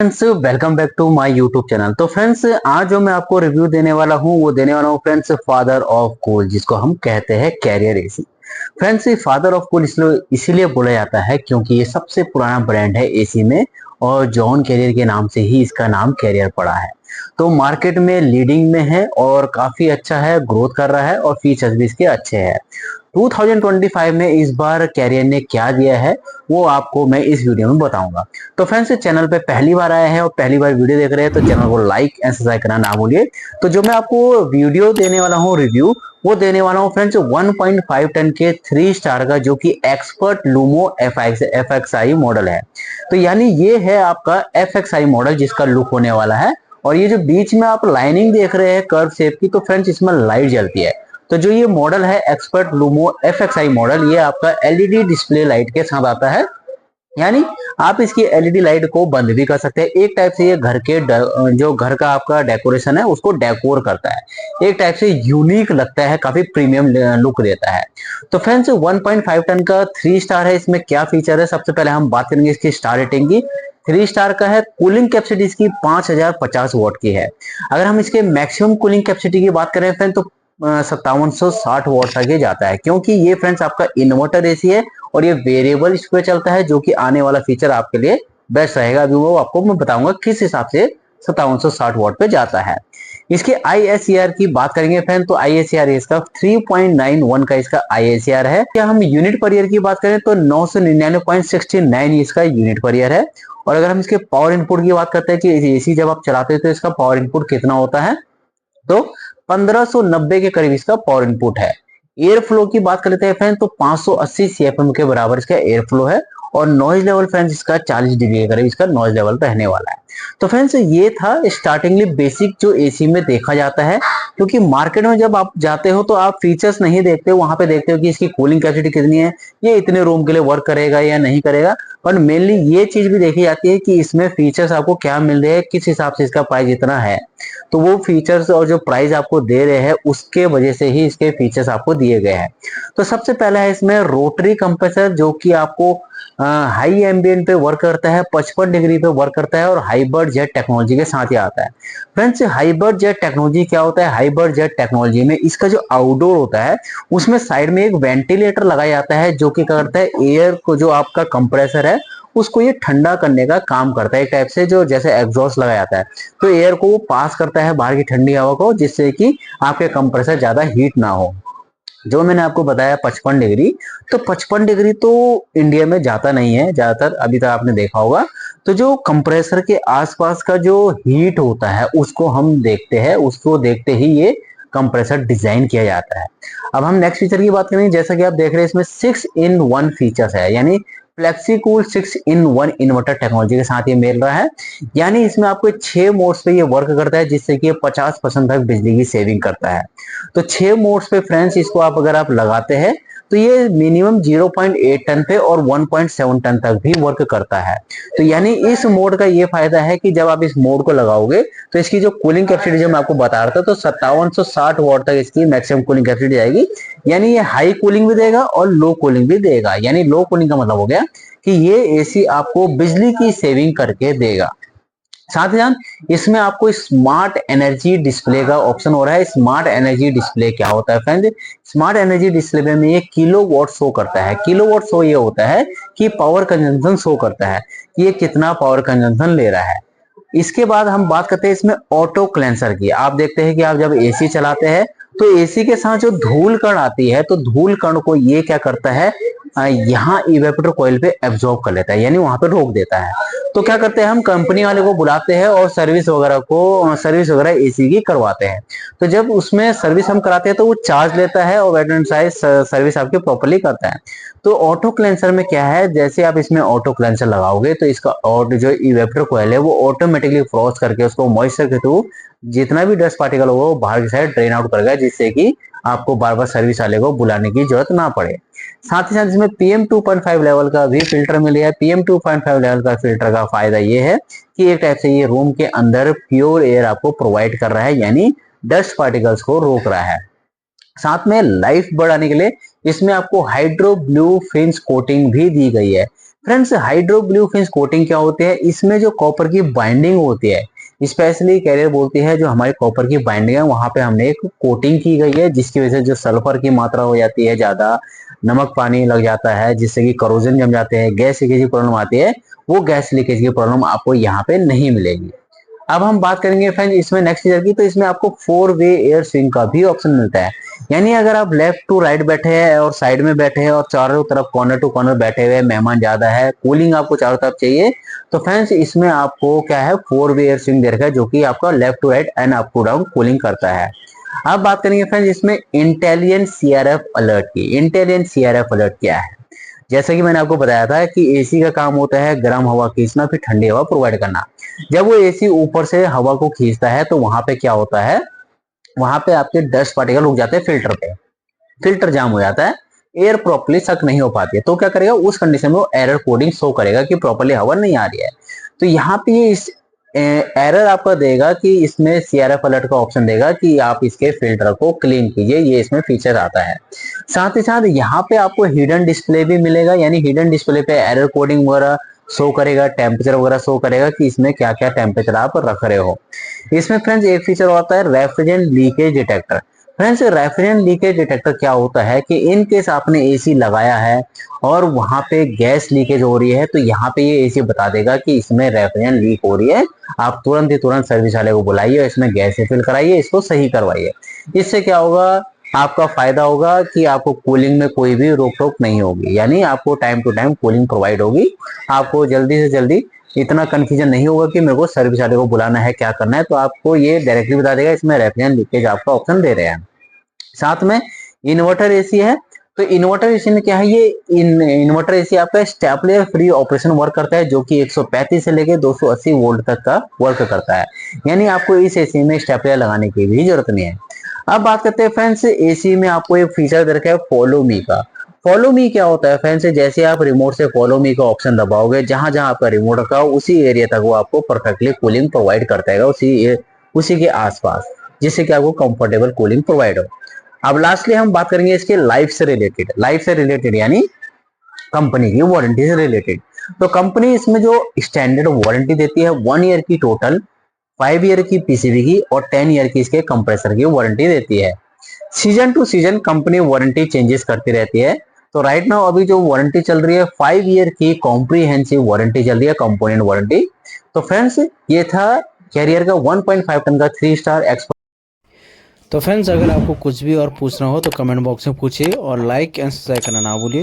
Friends, welcome back to my YouTube channel. तो friends, आज जो मैं आपको रिव्यू देने वाला हूँ वो देने वाला हूँ फ्रेंड्स फादर ऑफ कूल, जिसको हम कहते हैं कैरियर एसी। फ्रेंड्स, ये फादर ऑफ कूल इसीलिए बोला जाता है क्योंकि ये सबसे पुराना ब्रांड है एसी में, और जॉन कैरियर के नाम से ही इसका नाम कैरियर पड़ा है। तो मार्केट में लीडिंग में है और काफी अच्छा है, ग्रोथ कर रहा है और फीचर्स भी इसके अच्छे हैं। 2025 में इस बार कैरियर ने क्या दिया है वो आपको मैं इस वीडियो में बताऊंगा। तो फ्रेंड्स, चैनल पे पहली बार आए हैं और पहली बार वीडियो देख रहे हैं तो चैनल को लाइक एंड सब्सक्राइब करना ना भूलिए। तो जो मैं आपको वीडियो देने वाला हूँ रिव्यू, वो देने वाला हूँ फ्रेंड्स 1.5 टन के 3 स्टार का, जो कि एक्सपर्ट लूमो FXI मॉडल है। तो यानी ये है आपका FXI मॉडल जिसका लुक होने वाला है। और ये जो बीच में आप लाइनिंग देख रहे हैं कर्व शेप की, तो फ्रेंड्स इसमें लाइट जलती है। तो जो ये मॉडल है एक्सपर्ट लूमो FXI मॉडल, ये आपका LED डिस्प्ले लाइट के साथ आता है। यानी आप इसकी LED लाइट को बंद भी कर सकते हैं। एक टाइप से ये घर के जो घर का आपका डेकोरेशन है उसको डेकोर करता है। एक टाइप से यूनिक लगता है, काफी प्रीमियम लुक देता है। तो फ्रेंड्स, 1.5 टन का 3 स्टार है। इसमें क्या फीचर है, सबसे पहले हम बात करेंगे इसकी स्टार रेटिंग की। 3 स्टार का है। कूलिंग कैपेसिटी इसकी 5050 वॉट की है। अगर हम इसके मैक्सिमम कूलिंग कैपेसिटी की बात करें फ्रेंड, तो 5760 वॉट तक ये जाता है, क्योंकि ये फ्रेंड्स आपका इन्वर्टर एसी है और ये वेरिएबल इस पे चलता है, जो कि आने वाला फीचर आपके लिए बेस्ट रहेगा। अभी वो आपको मैं बताऊंगा किस हिसाब से 5760 वॉट पे जाता है। इसके ISCR की बात करेंगे फ्रेंड, तो ISCR इसका 3.91 का इसका ISCR है। क्या हम यूनिट पर ईयर की बात करें तो 999.69 इसका यूनिट पर ईयर है। और अगर हम इसके पावर इनपुट की बात करते हैं कि एसी जब आप चलाते हैं तो इसका पावर इनपुट कितना होता है, तो 1590 के करीब इसका पावर इनपुट है। एयर फ्लो की बात कर लेते हैं फ्रेंड, तो 580 CFM के बराबर इसका एयर फ्लो है। और नॉइज लेवल फ्रेंड्स इसका 40 dB के करीब इसका नॉइज लेवल रहने वाला है। तो फ्रेंड्स, ये था स्टार्टिंगली बेसिक जो एसी में देखा जाता है। क्योंकि मार्केट में जब आप जाते हो तो आप फीचर्स नहीं देखते हो, वहां पे देखते हो कि इसकी कूलिंग कैपेसिटी कितनी है, ये इतने रूम के लिए वर्क करेगा या नहीं करेगा। पर मेनली ये चीज भी देखी जाती है कि इसमें फीचर्स आपको क्या मिल रहे हैं, किस हिसाब से इसका प्राइस इतना है। तो वो फीचर्स और जो प्राइस आपको दे रहे हैं उसके वजह से ही इसके फीचर्स आपको दिए गए हैं। तो सबसे पहला है इसमें रोटरी कंप्रेसर, जो कि आपको हाई एम्बियंट पे वर्क करता है, 55 डिग्री पे वर्क करता है और हाइबर्ड जेट टेक्नोलॉजी के साथ ही आता है। फ्रेंड्स, हाइबर्ड जेट टेक्नोलॉजी क्या होता है? हाइबर्ड जेट टेक्नोलॉजी में इसका जो आउटडोर होता है उसमें साइड में एक वेंटिलेटर लगाया जाता है, जो कि क्या करता है, एयर को जो आपका कंप्रेसर है उसको ये ठंडा करने का काम करता है। एक टाइप से जो जैसे एग्जॉस्ट लगाया जाता है, तो एयर को वो पास करता है बाहर की ठंडी हवा को, जिससे कि आपके कंप्रेसर ज्यादा हीट ना हो। जो मैंने आपको बताया 55 डिग्री, तो 55 डिग्री तो इंडिया में जाता नहीं है ज्यादातर, अभी तक आपने देखा होगा। तो जो कंप्रेसर के आसपास का जो हीट होता है उसको हम देखते हैं, उसको देखते ही ये कंप्रेसर डिजाइन किया जाता है। अब हम नेक्स्ट फीचर की बात करेंगे। जैसा कि आप देख रहे हैं इसमें 6-in-1 फीचर्स है, यानी फ्लेक्सीकूल 6-in-1 इन्वर्टर टेक्नोलॉजी के साथ ये मिल रहा है। यानी इसमें आपको 6 मोड्स पे ये वर्क करता है, जिससे कि 50% तक बिजली की सेविंग करता है। तो 6 मोड्स पे फ्रेंड्स इसको आप अगर आप लगाते हैं तो ये मिनिमम 0.8 टन पे और 1.7 टन तक भी वर्क करता है। तो यानी इस मोड का ये फायदा है कि जब आप इस मोड को लगाओगे तो इसकी जो कूलिंग कैपेसिटी जो मैं आपको बता रहा था, तो 5760 वॉट तक इसकी मैक्सिमम कूलिंग कैपेसिटी जाएगी। यानी ये हाई कूलिंग भी देगा और लो कूलिंग भी देगा। यानी लो कूलिंग का मतलब हो गया कि ये एसी आपको बिजली की सेविंग करके देगा। साथ ही साथ इसमें आपको स्मार्ट एनर्जी डिस्प्ले का ऑप्शन हो रहा है। स्मार्ट एनर्जी डिस्प्ले क्या होता है फ्रेंड? स्मार्ट एनर्जी डिस्प्ले में ये किलो वॉट शो करता है। किलो वॉट शो ये होता है कि पावर कंजम्पशन शो करता है कि ये कितना पावर कंजम्पशन ले रहा है। इसके बाद हम बात करते हैं इसमें ऑटो क्लेंसर की। आप देखते हैं कि आप जब एसी चलाते हैं तो एसी के साथ जो धूल कण आती है, तो धूल कण को ये क्या करता है, यहाँ इवेपोरेटर कॉइल पे एब्जॉर्ब कर लेता है, यानी वहां पे रोक देता है। तो क्या करते हैं, हम कंपनी वाले को बुलाते हैं और सर्विस वगैरह एसी की करवाते हैं। तो जब उसमें सर्विस हम कराते हैं तो वो चार्ज लेता है और वेट एंड साइज सर्विस आपकी प्रॉपर्ली करता है। तो ऑटो क्लेंसर में क्या है, जैसे आप इसमें ऑटो क्लेंसर लगाओगे तो इसका और जो इवेपोरेटर कॉइल है वो ऑटोमेटिकली फ्रॉस्ट करके उसको मॉइस्चर के थ्रू जितना भी डस्ट पार्टिकल होगा वो बाहर की साइड ड्रेन आउट करेगा, जिससे कि आपको बार बार सर्विस वाले को बुलाने की जरूरत ना पड़े। साथ ही साथ इसमें PM2.5 लेवल का भी फिल्टर मिल गया है। PM2.5 लेवल का फिल्टर का फायदा ये है कि एक टाइप से ये रूम के अंदर प्योर एयर आपको प्रोवाइड कर रहा है, यानी डस्ट पार्टिकल्स को रोक रहा है। साथ में लाइफ बढ़ाने के लिए इसमें आपको हाइड्रो ब्लू फिन्स कोटिंग भी दी गई है। Friends hydro blue Finch coating क्या होती है, इसमें जो कॉपर की बाइंडिंग होती है, स्पेशली कैरियर बोलती है जो हमारी कॉपर की बाइंडिंग है वहां पे हमने एक कोटिंग की गई है, जिसकी वजह से जो सल्फर की मात्रा हो जाती है ज्यादा, नमक पानी लग जाता है जिससे कि करोजन जम जाते हैं, गैस लीकेज की प्रॉब्लम आती है, वो गैस लीकेज की प्रॉब्लम आपको यहाँ पे नहीं मिलेगी। अब हम बात करेंगे फ्रेंड्स इसमें नेक्स्ट फीचर की, तो इसमें आपको 4 वे एयर स्विंग का भी ऑप्शन मिलता है। यानी अगर आप लेफ्ट टू राइट बैठे हैं और साइड में बैठे हैं और चारों तरफ कॉर्नर टू कॉर्नर बैठे हुए, मेहमान ज्यादा है, कूलिंग आपको चारों तरफ चाहिए, तो फ्रेंड्स इसमें आपको क्या है 4 वे एयर स्विंग दे रखा है जो कि आपका left to right and up to down cooling करता है। अब बात करेंगे फ्रेंड्स इसमें इंटेलिजेंट सीआरएफ अलर्ट की। इंटेलिजेंट सीआरएफ अलर्ट क्या है, जैसा कि मैंने आपको बताया था कि एसी का काम होता है गर्म हवा खींचना फिर ठंडी हवा प्रोवाइड करना। जब वो एसी ऊपर से हवा को खींचता है तो वहां पे क्या होता है, वहां पे आपके डस्ट पार्टिकल रुक जाते हैं फिल्टर पे, फिल्टर जाम हो जाता है, एयर प्रॉपर्ली सक नहीं हो पाती है, तो क्या करेगा उस कंडीशन में वो एरर कोडिंग शो करेगा कि प्रॉपर्ली हवा नहीं आ रही है। तो यहाँ पे ये इस एरर आपका देगा कि इसमें सीआरएफ अलर्ट का ऑप्शन देगा कि आप इसके फिल्टर को क्लीन कीजिए, ये इसमें फीचर आता है। साथ ही साथ यहाँ पे आपको हिडन डिस्प्ले भी मिलेगा, यानी हिडन डिस्प्ले पे एरर कोडिंग वगैरह शो करेगा, टेम्परेचर वगैरह शो करेगा कि इसमें क्या क्या टेम्परेचर आप रख रहे हो। इसमें फ्रेंड्स एक फीचर होता है refrigerant leakage detector. Friends refrigerant leakage detector क्या होता है कि इन केस आपने एसी लगाया है और वहां पे गैस लीकेज हो रही है, तो यहाँ पे ये एसी बता देगा कि इसमें रेफ्रिजरेंट लीक हो रही है, आप तुरंत ही तुरंत सर्विस वाले को बुलाइए और इसमें गैस रिफिल कराइए, इसको सही करवाइए। इससे क्या होगा, आपका फायदा होगा कि आपको कूलिंग में कोई भी रोक टोक नहीं होगी, यानी आपको time to time cooling provide होगी, आपको जल्दी से जल्दी इतना कंफ्यूजन नहीं होगा कि मेरे को सर्विस वाले को बुलाना है क्या करना है, तो आपको ये डायरेक्टली बता देगा इसमें रेफ्रिजरेंट लीकेज आपका ऑप्शन दे रहे हैं। साथ में इन्वर्टर एसी है, तो इन्वर्टर एसी में क्या है, ये इन्वर्टर एसी आपका स्टेपलर फ्री ऑपरेशन वर्क करता है जो कि 135 से लेके 280 वोल्ट तक का वर्क करता है, यानी आपको इस एसी में स्टेपलर लगाने की भी जरूरत नहीं है। अब बात करते हैं फ्रेंड्स एसी में आपको एक फीचर दे रखा है फॉलो मी का। फॉलो मी क्या होता है फ्रेंड्स, जैसे आप रिमोट से फॉलो मी का ऑप्शन दबाओगे, जहां जहां आपका रिमोट रखा हो उसी एरिया तक वो आपको परफेक्टली कूलिंग प्रोवाइड करता है, उसी के आसपास, जिससे कि आपको कंफर्टेबल कूलिंग प्रोवाइड हो। अब लास्टली हम बात करेंगे इसके लाइफ से रिलेटेड यानी कंपनी की वारंटी से रिलेटेड। तो कंपनी इसमें जो स्टैंडर्ड वारंटी देती है 1 ईयर की टोटल, 5 ईयर की पीसीबी की और 10 ईयर की इसके कंप्रेसर की वारंटी देती है। Season two season company warranty changes करती रहती है। तो राइट नाउ अभी जो वारंटी चल रही है 5 ईयर की कॉम्प्रिहेंसिव वारंटी चल रही है, कंपोनेंट वारंटी। तो फ्रेंड्स ये था कैरियर का 1.5 टन का 3 स्टार एक्सपर्ट। तो फ्रेंड्स अगर आपको कुछ भी और पूछना हो तो कमेंट बॉक्स में पूछिए और लाइक एंड सब्सक्राइब करना ना भूलिए।